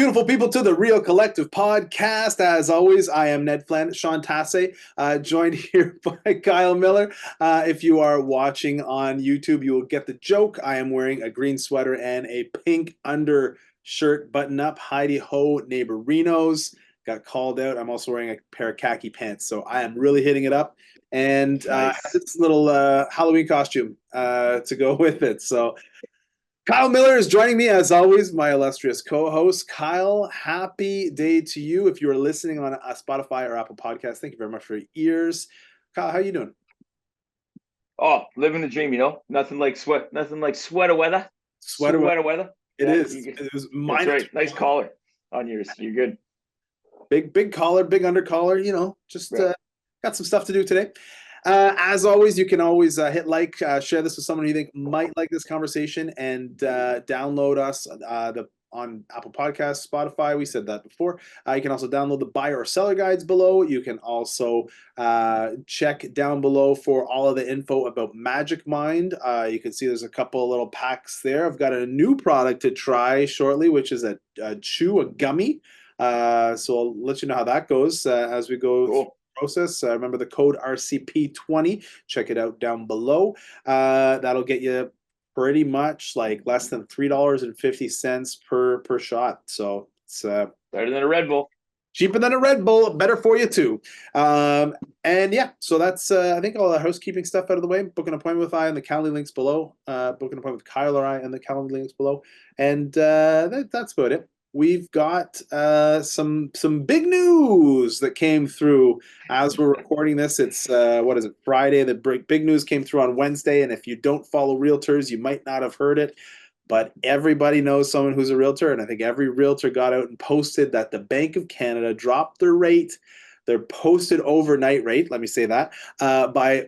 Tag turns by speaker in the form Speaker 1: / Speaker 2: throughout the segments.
Speaker 1: beautiful people, to the Real Collective podcast. As always, I am Ned Flynn, Sean Tasse, joined here by Kyle Miller. If you are watching on YouTube, you will get the joke. I am wearing a green sweater and a pink undershirt button up. Heidi Ho, neighborinos. Got called out. I'm also wearing a pair of khaki pants, so I am really hitting it up. And
Speaker 2: Nice.
Speaker 1: this little Halloween costume to go with it. So Kyle Miller is joining me as always, my illustrious co-host. Kyle, happy day to you. If you are listening on a Spotify or Apple Podcast, thank you very much for your ears. Kyle, how you doing?
Speaker 2: Oh, living the dream, Nothing like sweater weather.
Speaker 1: Sweater weather.
Speaker 2: Sweater weather.
Speaker 1: It
Speaker 2: Yeah,
Speaker 1: is. It was
Speaker 2: that's
Speaker 1: minus
Speaker 2: right. Nice
Speaker 1: one.
Speaker 2: collar on yours. You're good.
Speaker 1: Big collar, big under collar. Just
Speaker 2: Yeah.
Speaker 1: got some stuff to do today. As always, you can always hit like, share this with someone you think might like this conversation, and download us on Apple Podcasts, Spotify. We said that before. You can also download the buyer or seller guides below. You can also check down below for all of the info about Magic Mind. You can see there's a couple of little packs there. I've got a new product to try shortly, which is a gummy. So I'll let you know how that goes as we go through
Speaker 2: Cool.
Speaker 1: process. Remember the code RCP20. Check it out down below. That'll get you pretty much like less than $3.50 per shot. So it's
Speaker 2: Better than a Red Bull.
Speaker 1: cheaper than a Red Bull, better for you too. And yeah, so that's I think all the housekeeping stuff out of the way. Book an appointment with I in the Calendly links below. Book an appointment with Kyle or I in the Calendly links below. And that's about it. We've got some big news that came through as we're recording this. It's what is it, Friday? The big news came through on Wednesday, and if you don't follow realtors, you might not have heard it. But everybody knows someone who's a realtor, and I think every realtor got out and posted that the Bank of Canada dropped their rate, their posted overnight rate, let me say that, by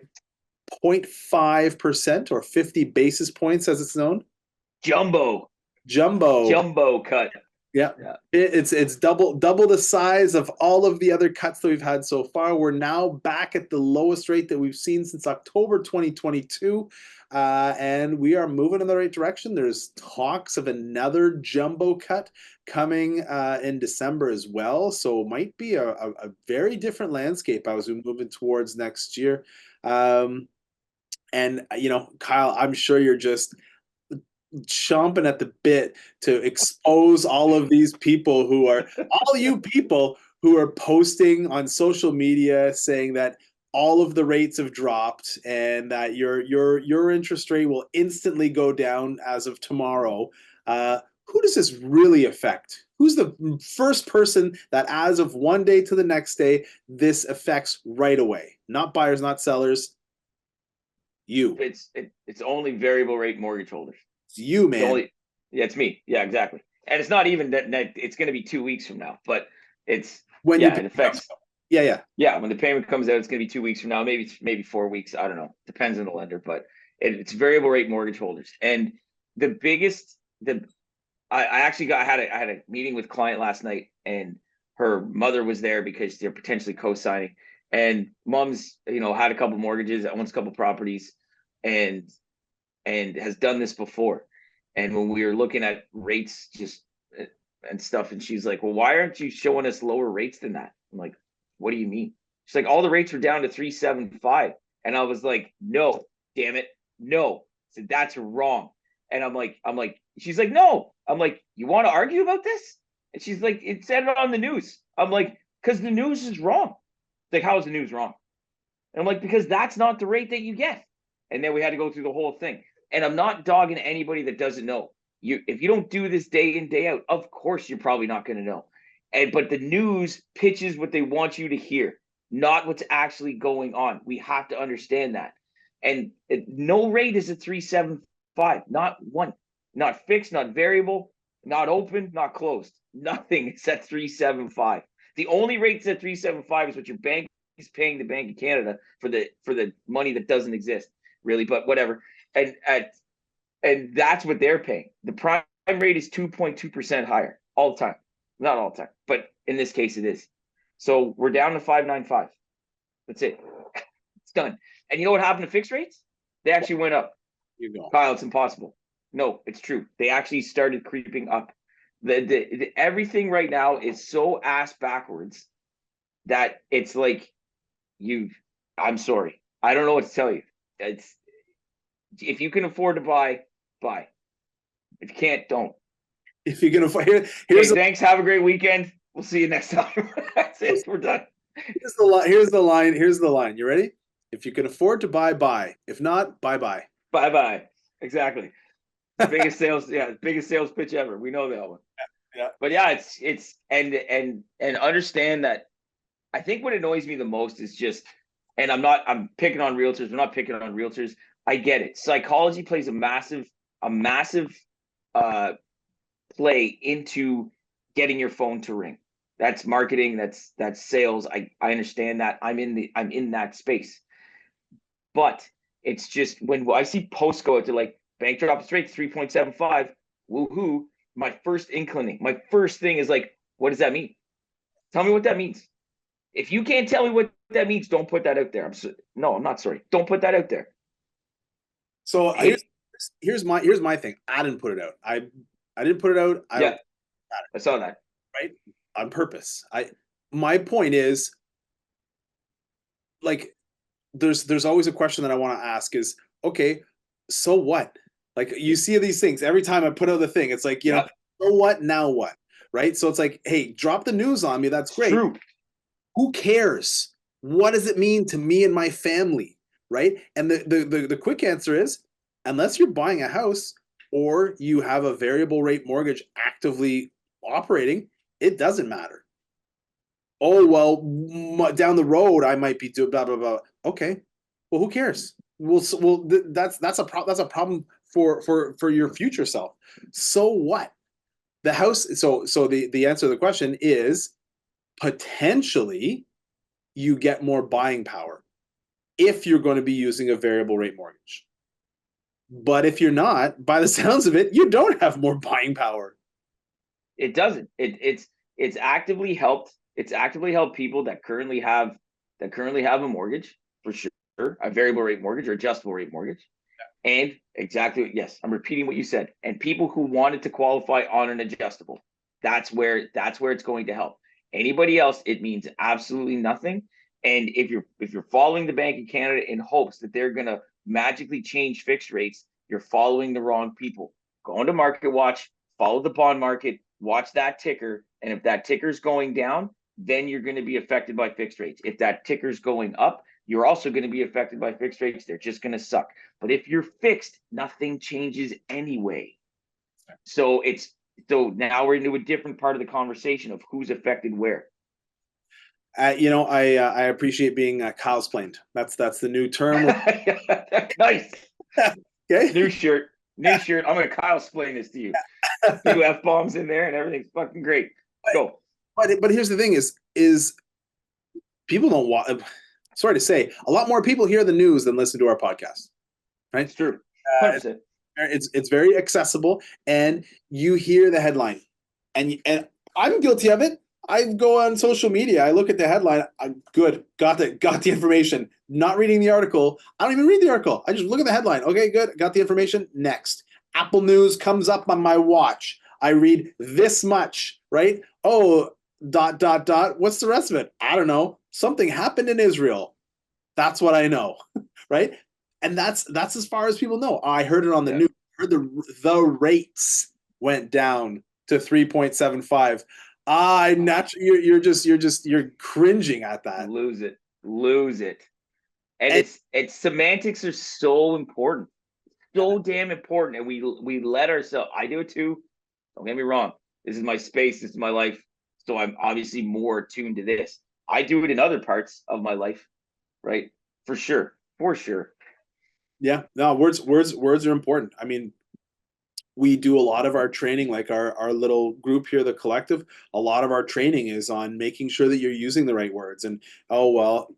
Speaker 1: 0.5% or 50 basis points, as it's known.
Speaker 2: Jumbo
Speaker 1: Jumbo.
Speaker 2: cut.
Speaker 1: Yeah. It's double the size of all of the other cuts that we've had so far. We're now back at the lowest rate that we've seen since October 2022. And we are moving in the right direction. There's talks of another jumbo cut coming in December as well. So it might be a very different landscape as we move in towards next year. And, Kyle, I'm sure you're just chomping at the bit to expose all of these people all you people who are posting on social media saying that all of the rates have dropped and that your interest rate will instantly go down as of tomorrow. Who does this really affect? Who's the first person that as of one day to the next day, this affects right away? Not buyers, not sellers. You.
Speaker 2: It's only variable rate mortgage holders.
Speaker 1: It's you, man.
Speaker 2: It's me. Yeah, exactly. And it's not even that it's going to be 2 weeks from now, but it's
Speaker 1: when
Speaker 2: it affects.
Speaker 1: Yeah.
Speaker 2: When the payment comes out, it's going to be 2 weeks from now, maybe 4 weeks. I don't know. Depends on the lender, but it's variable rate mortgage holders. And I had a meeting with a client last night, and her mother was there because they're potentially co-signing. And mom's, had a couple mortgages, owns a couple properties, and has done this before. And when we were looking at rates and stuff, and she's like, well, why aren't you showing us lower rates than that? I'm like, what do you mean? She's like, all the rates were down to 3.75. And I was like, no, damn it. No. I said, that's wrong. And I'm like, she's like, no. I'm like, you want to argue about this? And she's like, it said it on the news. I'm like, because the news is wrong. Like, how is the news wrong? And I'm like, because that's not the rate that you get. And then we had to go through the whole thing. And I'm not dogging anybody that doesn't know. If you don't do this day in, day out, of course you're probably not going to know. But the news pitches what they want you to hear, not what's actually going on. We have to understand that. And no rate is a 3.75, not one, not fixed, not variable, not open, not closed. Nothing is at 3.75. The only rate that's at 3.75 is what your bank is paying the Bank of Canada for the money that doesn't exist, really, but whatever. And that's what they're paying. The prime rate is 2.2% higher all the time. Not all the time, but in this case it is. So we're down to 5.95. That's it. It's done. And you know what happened to fixed rates? They actually went up.
Speaker 1: You go.
Speaker 2: Kyle, it's impossible. No, it's true. They actually started creeping up. Everything right now is so ass backwards that it's like I'm sorry. I don't know what to tell you. It's if you can afford to buy, buy. If you can't, don't.
Speaker 1: If you can afford,
Speaker 2: Okay, thanks. Have a great weekend. We'll see you next time. That's it. We're done.
Speaker 1: here's the line. Here's the line. Here's the line. You ready? If you can afford to buy, buy. If not, bye bye.
Speaker 2: Bye bye. Exactly. Biggest sales, yeah, biggest sales pitch ever. We know that one.
Speaker 1: Yeah.
Speaker 2: But yeah, it's and understand that. I think what annoys me the most is just, and I'm picking on realtors. We're not picking on realtors. I get it. Psychology plays a massive uh play into getting your phone to ring. That's marketing, that's sales. I understand that. I'm in that space. But it's just when I see posts go out to like bank drop rate 3.75, woohoo, my first thing is like, what does that mean? Tell me what that means. If you can't tell me what that means, don't put that out there. I'm not sorry. Don't put that out there.
Speaker 1: So here's my thing. I didn't put it out. I didn't put it out.
Speaker 2: Yeah, I saw that.
Speaker 1: Right? On purpose. My point is, like, there's always a question that I want to ask is, okay, so what? Like, you see these things every time I put out the thing. It's like, you know, so what? Now what? Right? So it's like, hey, drop the news on me. That's great.
Speaker 2: True.
Speaker 1: Who cares? What does it mean to me and my family? Right? And the quick answer is, unless you're buying a house or you have a variable rate mortgage actively operating, it doesn't matter. Oh, well, down the road I might be doing blah blah blah. Okay, well, who cares? That's a problem for your future self. So what? The house. So the answer to the question is potentially you get more buying power if you're going to be using a variable rate mortgage. But if you're not, by the sounds of it, you don't have more buying power.
Speaker 2: It doesn't. It's actively helped. It's actively helped people that currently have a mortgage, for sure, a variable rate mortgage or adjustable rate mortgage. And exactly, yes, I'm repeating what you said. And people who wanted to qualify on an adjustable. That's where it's going to help. Anybody else, it means absolutely nothing. And if you're following the Bank of Canada in hopes that they're going to magically change fixed rates, you're following the wrong people. Go into Market Watch, follow the bond market, watch that ticker, and if that ticker's going down, then you're going to be affected by fixed rates. If that ticker's going up, you're also going to be affected by fixed rates. They're just going to suck. But if you're fixed, nothing changes anyway. So now we're into a different part of the conversation of who's affected where.
Speaker 1: I appreciate being cosplayed. That's the new term.
Speaker 2: Nice.
Speaker 1: Okay.
Speaker 2: New shirt. I'm gonna cosplay this to you. Few F-bombs in there and everything's fucking great. Go.
Speaker 1: But here's the thing: is people don't want. Sorry to say, a lot more people hear the news than listen to our podcast. Right?
Speaker 2: It's true. 100%.
Speaker 1: It's very accessible, and you hear the headline, and I'm guilty of it. I go on social media, I look at the headline, I'm good, got the information. Not reading the article. I don't even read the article. I just look at the headline. Okay, good, got the information. Next, Apple News comes up on my watch. I read this much, right? Oh, ... What's the rest of it? I don't know. Something happened in Israel. That's what I know, right? And that's as far as people know. I heard it on the news. I heard the rates went down to 3.75. You're cringing at that.
Speaker 2: Lose it. And it's semantics are so important, so damn important, and we let ourselves. I do it too. Don't get me wrong. This is my space. This is my life. So I'm obviously more attuned to this. I do it in other parts of my life, right? For sure.
Speaker 1: Yeah. No, words are important. I mean, we do a lot of our training, like our little group here, the collective. A lot of our training is on making sure that you're using the right words. And don't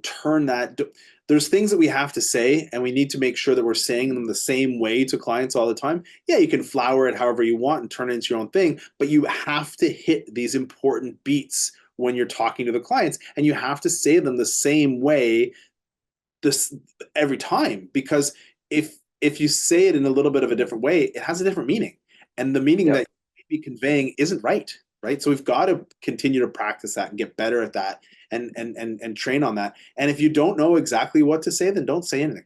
Speaker 1: turn that. There's things that we have to say, and we need to make sure that we're saying them the same way to clients all the time. Yeah, you can flower it however you want and turn it into your own thing, but you have to hit these important beats when you're talking to the clients, and you have to say them the same way this every time, because if you say it in a little bit of a different way, it has a different meaning. and the meaning that
Speaker 2: Yep.
Speaker 1: you may be conveying isn't right. Right. So we've got to continue to practice that and get better at that and train on that. And if you don't know exactly what to say, then don't say anything.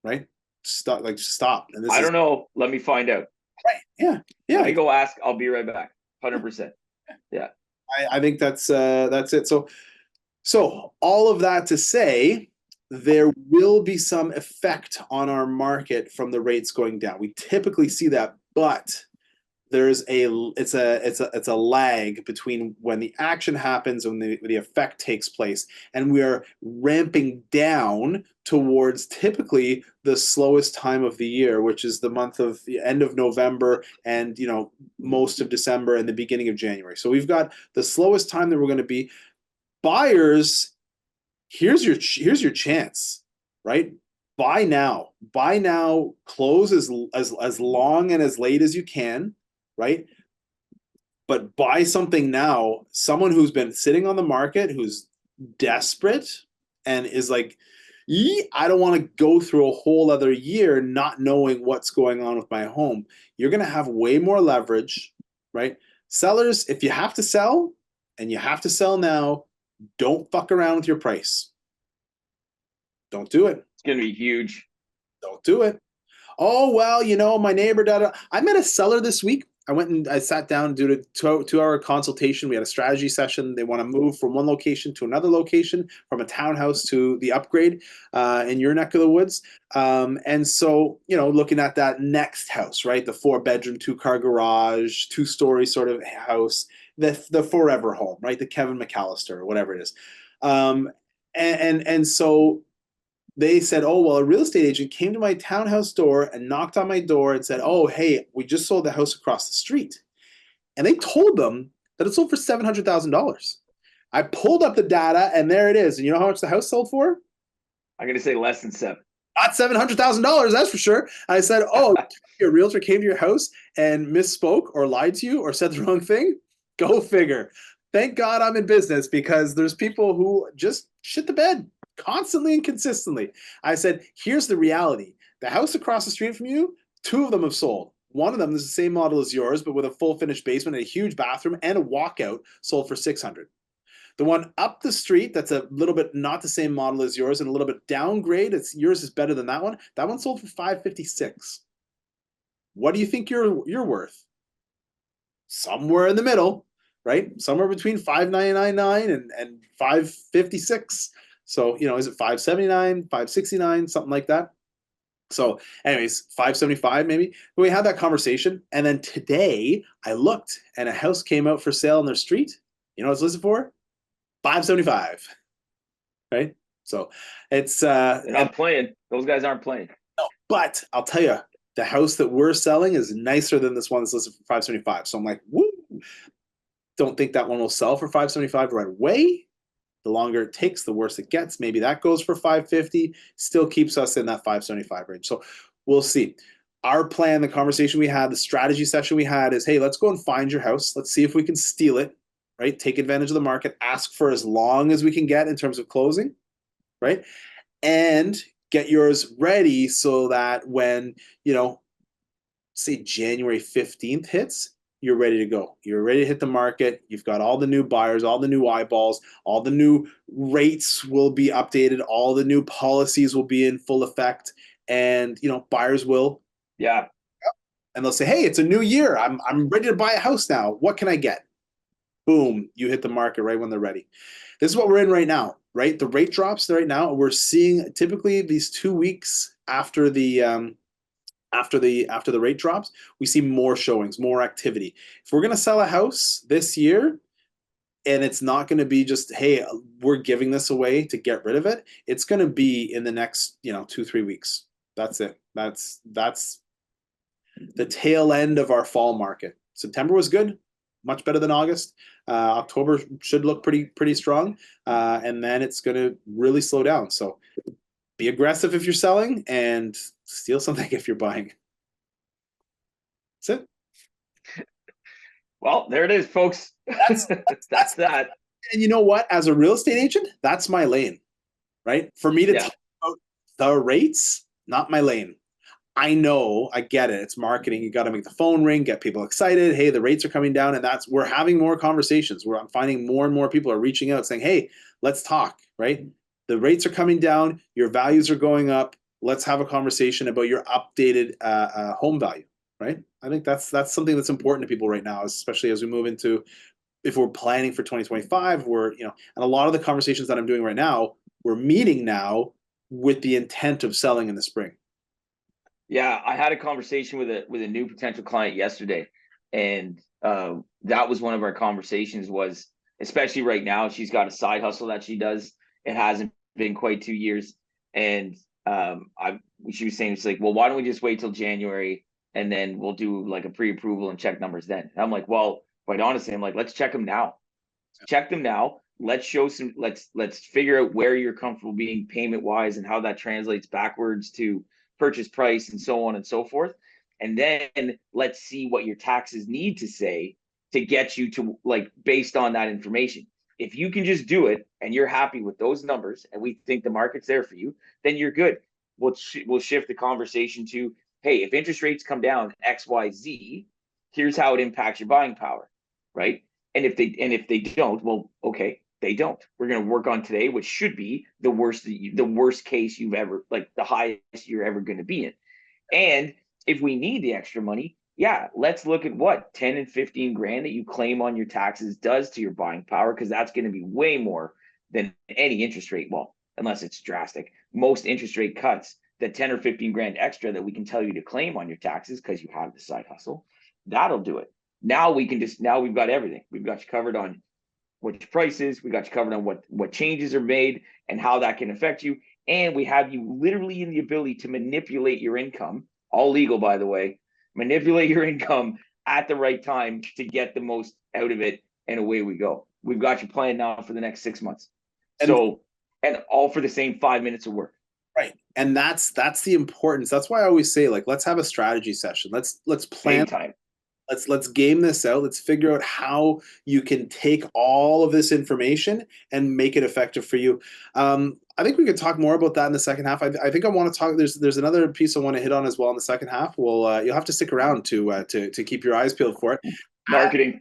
Speaker 1: Right. Stop, like stop. And this
Speaker 2: I
Speaker 1: is
Speaker 2: don't know. Let me find out.
Speaker 1: right. Yeah.
Speaker 2: Let me
Speaker 1: Yeah.
Speaker 2: go ask. I'll be right back. 100%. Yeah.
Speaker 1: I think that's it. So all of that to say, there will be some effect on our market from the rates going down. We typically see that, but it's a lag between when the action happens and the effect takes place, and we are ramping down towards typically the slowest time of the year, which is the month of the end of November and most of December and the beginning of January. So we've got the slowest time that we're going to be. Buyers, here's your chance, right? Buy now, close as long and as late as you can, right? But buy something now. Someone who's been sitting on the market, who's desperate, and is like, I don't want to go through a whole other year not knowing what's going on with my home. You're going to have way more leverage, right? Sellers, if you have to sell and you have to sell now, don't fuck around with your price. Don't do it.
Speaker 2: It's going to be huge.
Speaker 1: Don't do it. Oh, well, my neighbor, I met a seller this week. I went and I sat down and did a 2-hour consultation. We had a strategy session. They want to move from one location to another location, from a townhouse to the upgrade in your neck of the woods. And so, looking at that next house, right? The 4-bedroom, 2-car garage, 2-story sort of house, the forever home, right? The Kevin McAllister or whatever it is. And so they said, oh, well, a real estate agent came to my townhouse door and knocked on my door and said, oh, hey, we just sold the house across the street. And they told them that it sold for $700,000. I pulled up the data and there it is. And you know how much the house sold for?
Speaker 2: I'm going to say less than 7.
Speaker 1: Not $700,000, that's for sure. And I said, oh, your realtor came to your house and misspoke or lied to you or said the wrong thing? Go figure. Thank God I'm in business, because there's people who just shit the bed constantly and consistently. I said, here's the reality. The house across the street from you, 2 of them have sold. One of them is the same model as yours, but with a full finished basement and a huge bathroom and a walkout, sold for $600. The one up the street, that's a little bit not the same model as yours and a little bit downgrade, yours is better than that one. That one sold for $556. What do you think you're worth? Somewhere in the middle, right? Somewhere between $5,999 and $556. So, is it $579, $569, something like that? So, anyways, $575 maybe. But we had that conversation, and then today I looked, and a house came out for sale on their street. You know what it's listed for? $575. Right? So it's
Speaker 2: They're not playing. Those guys aren't playing.
Speaker 1: but I'll tell you, the house that we're selling is nicer than this one that's listed for $575. So I'm like, woo! Don't think that one will sell for $575 right away. The longer it takes, the worse it gets. Maybe that goes for $550. Still keeps us in that $575 range. So we'll see. Our plan, the conversation we had, the strategy session we had is, hey, let's go and find your house. Let's see if we can steal it, right? Take advantage of the market. Ask for as long as we can get in terms of closing, right? And get yours ready so that when, say January 15th hits, you're ready to go. You're ready to hit the market. You've got all the new buyers, all the new eyeballs, all the new rates will be updated, all the new policies will be in full effect, and buyers will,
Speaker 2: Yeah.
Speaker 1: and they'll say, hey, it's a new year. I'm ready to buy a house now. What can I get? Boom, you hit the market right when they're ready. This is what we're in right now, right? The rate drops right now. We're seeing typically these 2 weeks after the rate drops, we see more showings, more activity. If we're going to sell a house this year, and it's not going to be just, hey, we're giving this away to get rid of it. It's going to be in the next, 2-3 weeks. That's it. That's the tail end of our fall market. September was good, much better than August. October should look pretty strong, and then it's going to really slow down. So be aggressive if you're selling, and steal something if you're buying. That's it.
Speaker 2: Well, there it is, folks. That's that.
Speaker 1: And you know what? As a real estate agent, that's my lane, right? For me to talk about the rates, not my lane. I know, I get it. It's marketing. You got to make the phone ring, get people excited. Hey, the rates are coming down, and we're having more conversations. I'm finding more and more people are reaching out saying, "Hey, let's talk." Right? The rates are coming down. Your values are going up. Let's have a conversation about your updated home value. Right? I think that's something that's important to people right now, especially as we move into if we're planning for 2025. And a lot of the conversations that I'm doing right now, we're meeting now with the intent of selling in the spring.
Speaker 2: Yeah, I had a conversation with a new potential client yesterday, and that was one of our conversations. Was especially right now, she's got a side hustle that she does. It hasn't been quite 2 years, and she was saying, she's like, well, why don't we just wait till January and then we'll do like a pre-approval and check numbers then. And I'm like, well, quite honestly, I'm like, let's check them now. Check them now. Let's show some. Let's figure out where you're comfortable being payment wise and how that translates backwards to purchase price and so on and so forth. And then let's see what your taxes need to say to get you to, like, based on that information. If you can just do it and you're happy with those numbers and we think the market's there for you, then you're good. We'll shift the conversation to, hey, if interest rates come down XYZ, here's how it impacts your buying power, right? And if they don't, well, okay, they don't. We're going to work on today, which should be the worst case you've ever, like the highest you're ever going to be in. And if we need the extra money, yeah, let's look at what 10 and 15 grand that you claim on your taxes does to your buying power, because that's going to be way more than any interest rate. Well, unless it's drastic, most interest rate cuts, the 10 or 15 grand extra that we can tell you to claim on your taxes because you have the side hustle, that'll do it. Now we've got everything. We've got you covered on which prices, we got you covered on what changes are made and how that can affect you. And we have you literally in the ability to manipulate your income, all legal, by the way, manipulate your income at the right time to get the most out of it. And away we go. We've got you planned now for the next 6 months. And all for the same 5 minutes of work.
Speaker 1: Right. And that's the importance. That's why I always say, like, let's have a strategy session. Let's plan
Speaker 2: time.
Speaker 1: Let's game this out. Let's figure out how you can take all of this information and make it effective for you. I think we could talk more about that in the second half. I think I want to talk. There's another piece I want to hit on as well in the second half. Well, you'll have to stick around to keep your eyes peeled for it.
Speaker 2: Marketing.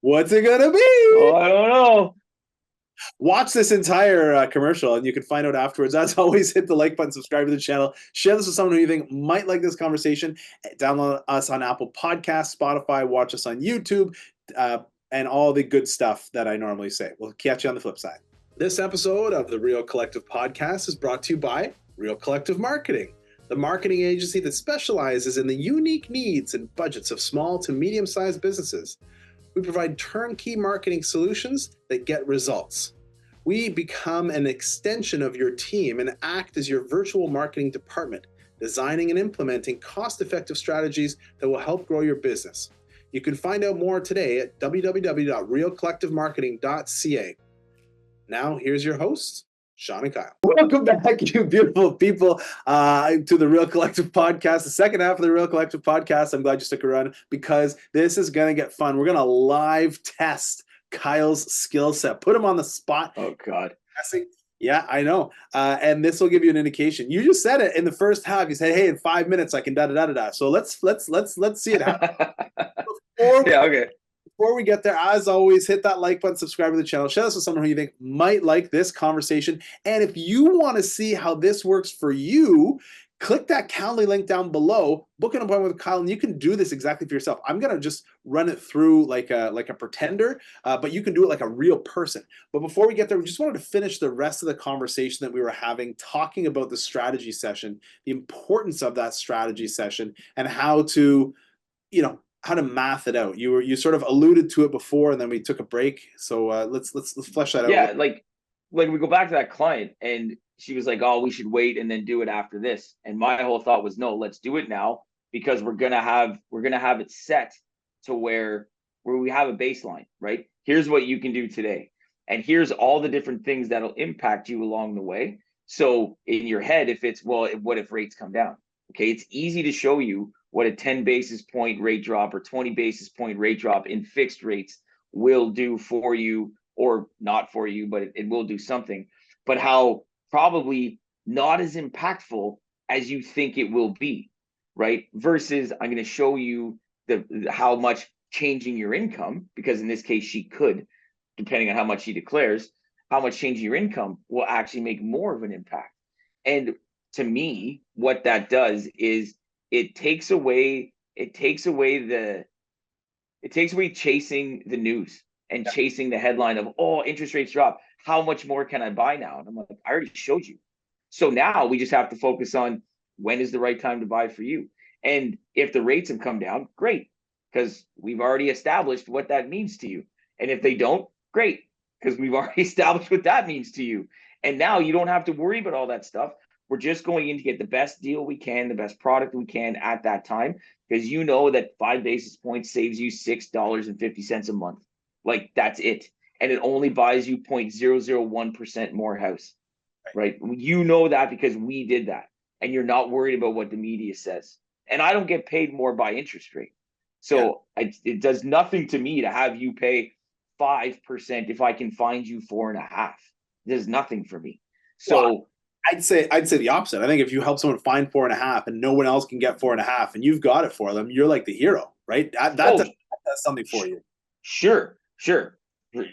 Speaker 1: What's it gonna be?
Speaker 2: Oh, I don't know.
Speaker 1: Watch this entire commercial and you can find out afterwards. As always, hit the like button, subscribe to the channel, share this with someone who you think might like this conversation. Download us on Apple Podcasts, Spotify, watch us on YouTube, and all the good stuff that I normally say. We'll catch you on the flip side. This episode of the Real Collective Podcast is brought to you by Real Collective Marketing, the marketing agency that specializes in the unique needs and budgets of small to medium-sized businesses. We provide turnkey marketing solutions that get results. We become an extension of your team and act as your virtual marketing department, designing and implementing cost-effective strategies that will help grow your business. You can find out more today at www.realcollectivemarketing.ca. Now, here's your hosts, Sean and Kyle. Welcome back, you beautiful people, to the Real Collective Podcast, the second half of the Real Collective Podcast. I'm glad you stuck around because this is going to get fun. We're going to live test Kyle's skill set, put him on the spot.
Speaker 2: Oh, God.
Speaker 1: Yeah, I know. And this will give you an indication. You just said it in the first half. You said, hey, in 5 minutes, I can da-da-da-da-da. So let's see it happen.
Speaker 2: Okay.
Speaker 1: Before we get there, as always, hit that like button, subscribe to the channel, share this with someone who you think might like this conversation. And if you want to see how this works for you, click that Calendly link down below, book an appointment with Kyle, and you can do this exactly for yourself. I'm going to just run it through like a pretender, but you can do it like a real person. But before we get there, we just wanted to finish the rest of the conversation that we were having, talking about the strategy session, the importance of that strategy session, and how to, how to math it out. You sort of alluded to it before, and then we took a break. So let's flesh that out.
Speaker 2: Yeah, like we go back to that client, and she was like, "Oh, we should wait and then do it after this." And my whole thought was, no, let's do it now, because we're gonna have it set to where we have a baseline, right? Here's what you can do today, and here's all the different things that'll impact you along the way. So in your head, if it's, well, what if rates come down? Okay, it's easy to show you what a 10 basis point rate drop or 20 basis point rate drop in fixed rates will do for you, or not for you, but it will do something. But how probably not as impactful as you think it will be, right? Versus I'm going to show you how much changing your income, because in this case she could, depending on how much she declares, how much changing your income will actually make more of an impact. And to me, what that does is it takes away chasing the news and chasing the headline of, oh, interest rates drop. How much more can I buy now? And I'm like, I already showed you. So now we just have to focus on when is the right time to buy for you. And if the rates have come down, great, because we've already established what that means to you. And if they don't, great, because we've already established what that means to you. And now you don't have to worry about all that stuff. We're just going in to get the best deal we can, the best product we can at that time, because you know that 5 basis points saves you $6.50 a month. Like, that's it. And it only buys you 0.001% more house, right? You know that because we did that. And you're not worried about what the media says. And I don't get paid more by interest rate. So it does nothing to me to have you pay 5% if I can find you 4.5%. There's nothing for me. So
Speaker 1: well, I'd say the opposite. I think if you help someone find 4.5 and no one else can get 4.5 and you've got it for them, you're like the hero, right? That does something for you.
Speaker 2: Sure.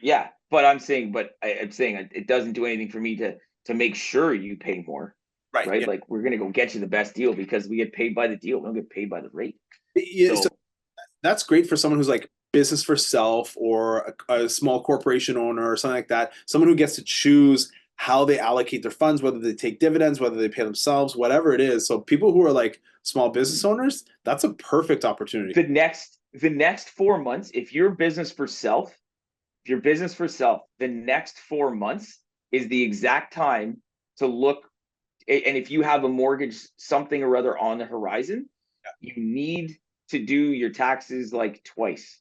Speaker 2: Yeah. But I'm saying it doesn't do anything for me to make sure you pay more. Right.
Speaker 1: Yeah.
Speaker 2: Like, we're going to go get you the best deal because we get paid by the deal. We don't get paid by the rate.
Speaker 1: Yeah, so that's great for someone who's like business for self or a small corporation owner or something like that. Someone who gets to choose how they allocate their funds, whether they take dividends, whether they pay themselves, whatever it is. So people who are like small business owners, that's a perfect opportunity.
Speaker 2: The next 4 months, if you're business for self, the next 4 months is the exact time to look. And if you have a mortgage, something or other on the horizon, you need to do your taxes like twice,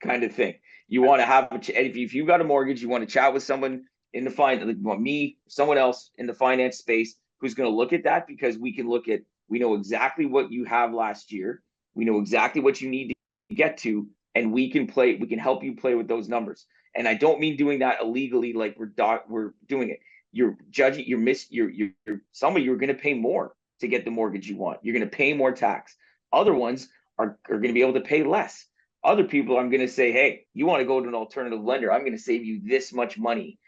Speaker 2: kind of thing. You want to have if you've got a mortgage, you want to chat with someone in the someone else in the finance space who's going to look at that, because we know exactly what you have last year. We know exactly what you need to get to, and we can help you play with those numbers. And I don't mean doing that illegally, like we're doing it. You're judging, some of you are going to pay more to get the mortgage you want. You're going to pay more tax. Other ones are going to be able to pay less. Other people, I'm going to say, hey, you want to go to an alternative lender, I'm going to save you this much money,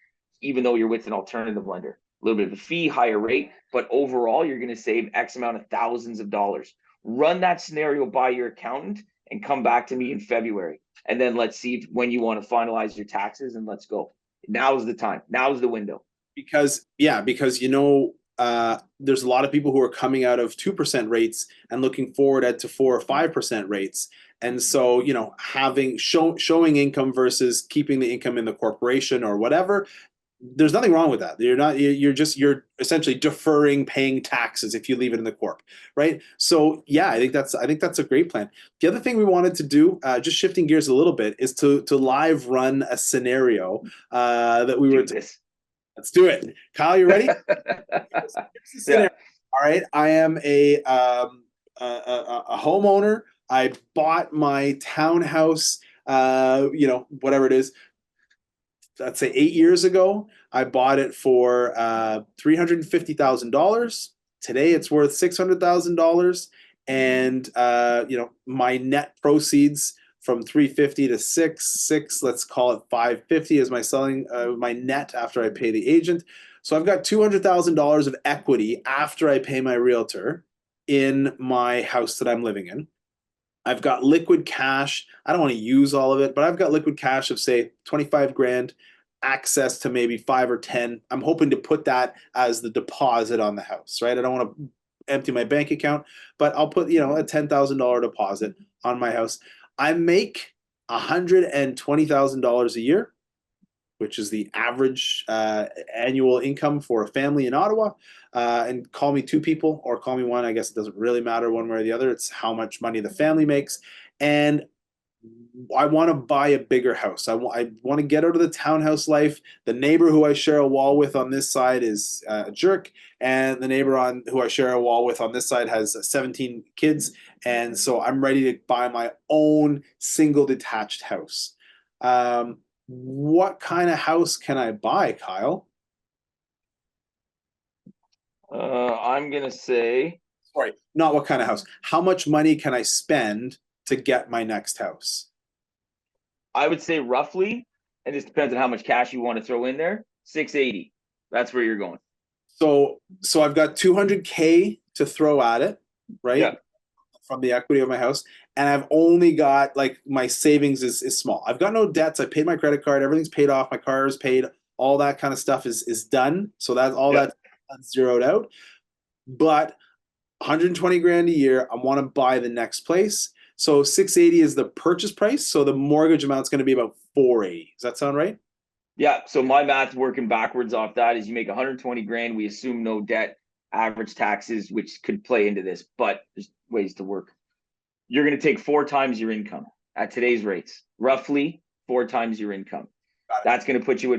Speaker 2: even though you're with an alternative lender. A little bit of a fee, higher rate, but overall, you're going to save X amount of thousands of dollars. Run that scenario by your accountant and come back to me in February. And then let's see when you want to finalize your taxes, and let's go. Now's the time. Now's the window.
Speaker 1: Because there's a lot of people who are coming out of 2% rates and looking forward to 4 or 5% rates. And so, having showing income versus keeping the income in the corporation or whatever, there's nothing wrong with that. You're essentially deferring paying taxes if you leave it in the corp, right? So yeah, I think that's a great plan. The other thing we wanted to do, just shifting gears a little bit, is to live run a scenario that we were. Let's do it, Kyle. You ready? Here's the scenario. All right, I am a homeowner. I bought my townhouse, whatever it is, let's say 8 years ago. I bought it for $350,000. Today it's worth $600,000, and my net proceeds from 350 to 6, let's call it 550 is my selling my net after I pay the agent. So I've got $200,000 of equity after I pay my realtor in my house that I'm living in. I've got liquid cash. I don't want to use all of it, but I've got liquid cash of say 25 grand, access to maybe 5 or 10. I'm hoping to put that as the deposit on the house, right? I don't want to empty my bank account, but I'll put, a $10,000 deposit on my house. I make $120,000 a year, which is the average annual income for a family in Ottawa. And call me 2 people or call me 1. I guess it doesn't really matter one way or the other. It's how much money the family makes. And I want to buy a bigger house. I want to get out of the townhouse life. The neighbor who I share a wall with on this side is a jerk, and the neighbor who I share a wall with on this side has 17 kids. And so I'm ready to buy my own single detached house. What kind of house can I buy, Kyle?
Speaker 2: I'm gonna say
Speaker 1: Sorry, not what kind of house. How much money can I spend to get my next house?
Speaker 2: I would say roughly, and this depends on how much cash you want to throw in there. 680. That's where you're going.
Speaker 1: So I've got 200K to throw at it, right?
Speaker 2: Yeah.
Speaker 1: From the equity of my house, and I've only got like my savings is small. I've got no debts. I paid my credit card. Everything's paid off. My car is paid. All that kind of stuff is done. So that's all
Speaker 2: Yeah.
Speaker 1: that's zeroed out. But 120 grand a year, I want to buy the next place. So 680 is the purchase price. So the mortgage amount is going to be about 480. Does that sound right?
Speaker 2: Yeah. So my math working backwards off that is you make 120 grand. We assume no debt, average taxes, which could play into this, but there's ways to work. You're going to take 4 times your income at today's rates, roughly 4 times your income. That's going to put you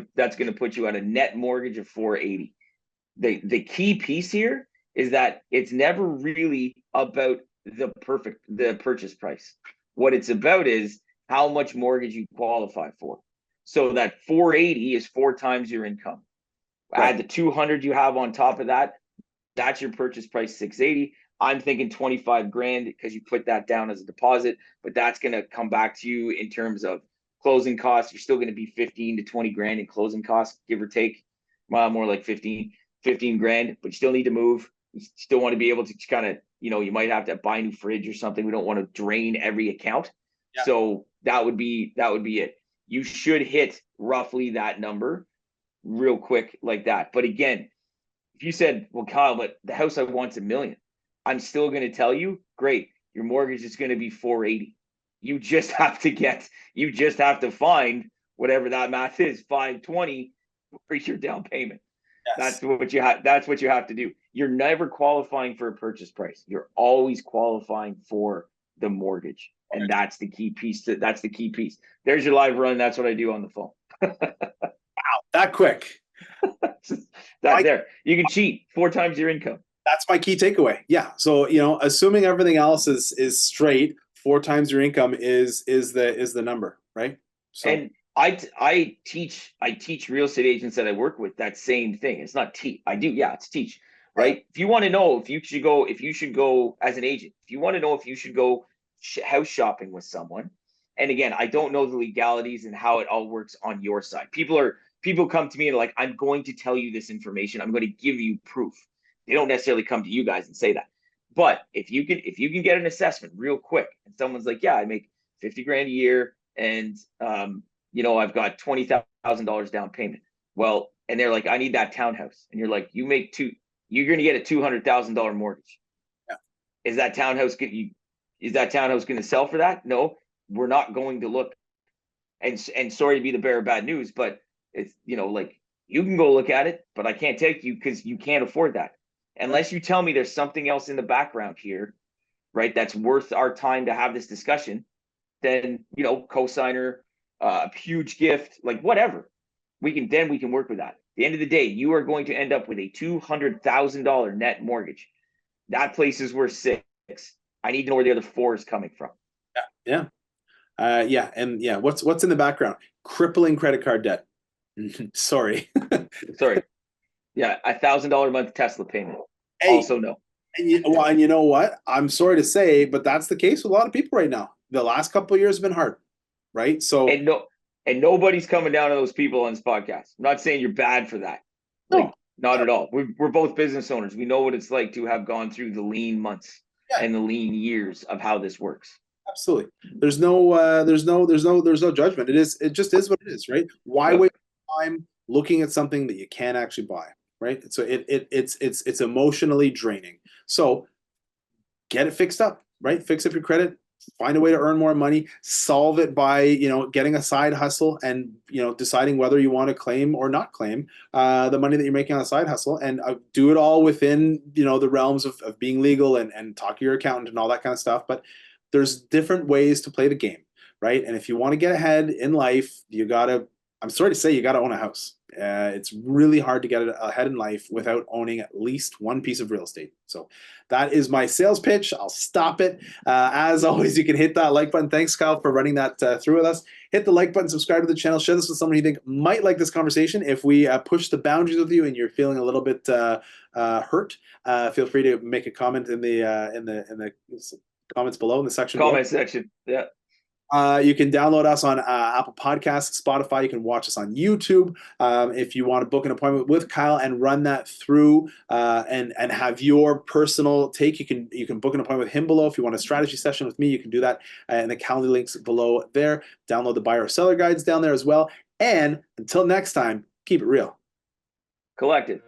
Speaker 2: at a net mortgage of 480. The key piece here is that it's never really about the purchase price. What it's about is how much mortgage you qualify for. So that 480 is 4 times your income.
Speaker 1: Right.
Speaker 2: Add the 200 you have on top of that. That's your purchase price, 680. I'm thinking 25 grand because you put that down as a deposit, but that's going to come back to you in terms of closing costs. You're still going to be 15 to 20 grand in closing costs, give or take. Well, more like 15 grand, but you still need to move. You still want to be able to kind of, you might have to buy a new fridge or something. We don't want to drain every account.
Speaker 1: Yeah.
Speaker 2: So that would be it. You should hit roughly that number real quick like that. But again, if you said, well, Kyle, but the house I want's $1 million, I'm still going to tell you, great, your mortgage is going to be 480. You just have to find whatever that math is, 520 for your down payment.
Speaker 1: Yes.
Speaker 2: That's what you have to do. You're never qualifying for a purchase price. You're always qualifying for the mortgage. And that's the key piece. That's the key piece. There's your live run. That's what I do on the phone.
Speaker 1: Wow, that quick.
Speaker 2: There. You can cheat 4 times your income.
Speaker 1: That's my key takeaway. Yeah. So, assuming everything else is straight, 4 times your income is the number, right? So,
Speaker 2: and I teach real estate agents that I work with that same thing. It's not teach. I do, yeah, it's teach. Right. If you want to know if you should go as an agent, if you want to know if you should go house shopping with someone, and again, I don't know the legalities and how it all works on your side. People come to me and like, I'm going to tell you this information. I'm going to give you proof. They don't necessarily come to you guys and say that. But if you can get an assessment real quick, and someone's like, yeah, I make 50 grand a year, and I've got $20,000 down payment. Well, and they're like, I need that townhouse, and you're like, you're going to get a $200,000 mortgage.
Speaker 1: Yeah.
Speaker 2: Is that townhouse going to sell for that? No, we're not going to look. And sorry to be the bearer of bad news, but it's like you can go look at it, but I can't take you because you can't afford that. Unless you tell me there's something else in the background here, right? That's worth our time to have this discussion. Then cosigner, huge gift, like whatever. We can work with that. At the end of the day, you are going to end up with a $200,000 net mortgage. That place is worth 6. I need to know where the other 4 is coming from.
Speaker 1: Yeah. And what's in the background? Crippling credit card debt. Sorry.
Speaker 2: Yeah, $1,000 a month Tesla payment.
Speaker 1: Hey,
Speaker 2: also no.
Speaker 1: And you know what? I'm sorry to say, but that's the case with a lot of people right now. The last couple of years have been hard, right? So
Speaker 2: and nobody's coming down to those people on this podcast. I'm not saying you're bad for that. Like, not at all. We're both business owners. We know what it's like to have gone through the lean months and the lean years of how this works.
Speaker 1: Absolutely. There's no judgment. It just is what it is, right? Why waste time looking at something that you can't actually buy, right? So it's emotionally draining. So get it fixed up, right? Fix up your credit, find a way to earn more money, solve it by, getting a side hustle and, deciding whether you want to claim or not claim the money that you're making on a side hustle, and do it all within, the realms of being legal and talk to your accountant and all that kind of stuff. But there's different ways to play the game, right? And if you want to get ahead in life, you got to I'm sorry to say you got to own a house. It's really hard to get ahead in life without owning at least one piece of real estate. So that is my sales pitch. I'll stop it. As always, you can hit that like button. Thanks, Kyle, for running that through with us. Hit the like button, subscribe to the channel, share this with someone you think might like this conversation. If we push the boundaries with you and you're feeling a little bit hurt, feel free to make a comment in the comments below in the section below.
Speaker 2: Comment section. Yeah.
Speaker 1: You can download us on Apple Podcasts, Spotify. You can watch us on YouTube. If you want to book an appointment with Kyle and run that through and have your personal take, you can book an appointment with him below. If you want a strategy session with me, you can do that in the Calendly links below there. Download the buyer or seller guides down there as well. And until next time, keep it real.
Speaker 2: Collected.